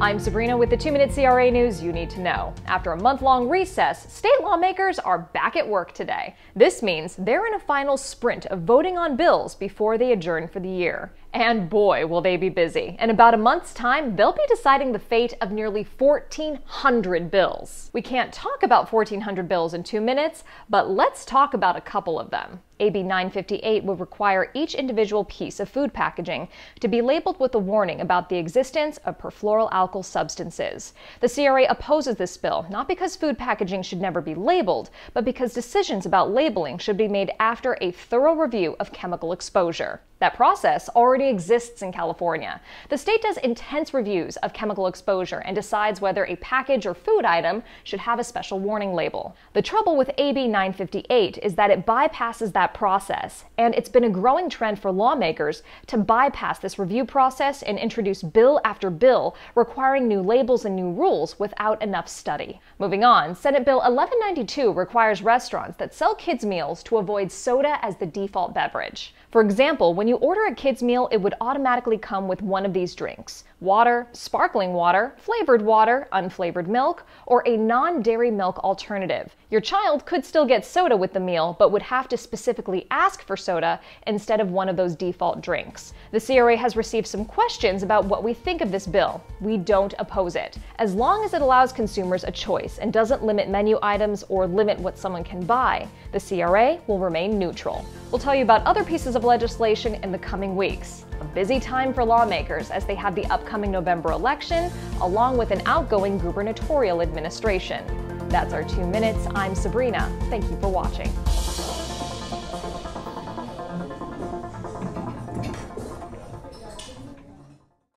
I'm Sabrina with the 2-Minute CRA News you need to know. After a month-long recess, state lawmakers are back at work today. This means they're in a final sprint of voting on bills before they adjourn for the year. And boy, will they be busy. In about a month's time, they'll be deciding the fate of nearly 1,400 bills. We can't talk about 1,400 bills in 2 minutes, but let's talk about a couple of them. AB 958 would require each individual piece of food packaging to be labeled with a warning about the existence of perfluoroalkyl substances. The CRA opposes this bill, not because food packaging should never be labeled, but because decisions about labeling should be made after a thorough review of chemical exposure. That process already exists in California. The state does intense reviews of chemical exposure and decides whether a package or food item should have a special warning label. The trouble with AB 958 is that it bypasses that process, and it's been a growing trend for lawmakers to bypass this review process and introduce bill after bill requiring new labels and new rules without enough study. Moving on, Senate Bill 1192 requires restaurants that sell kids' meals to avoid soda as the default beverage. For example, when you order a kid's meal, it would automatically come with one of these drinks: water, sparkling water, flavored, unflavored milk, or a non-dairy milk alternative. Your child could still get soda with the meal, but would have to specifically ask for soda instead of one of those default drinks. The CRA has received some questions about what we think of this bill. We don't oppose it, as long as it allows consumers a choice and doesn't limit menu items or limit what someone can buy. The CRA will remain neutral. We'll tell you about other pieces of legislation in the coming weeks. A busy time for lawmakers as they have the upcoming November election, along with an outgoing gubernatorial administration. That's our 2 minutes. I'm Sabrina. Thank you for watching.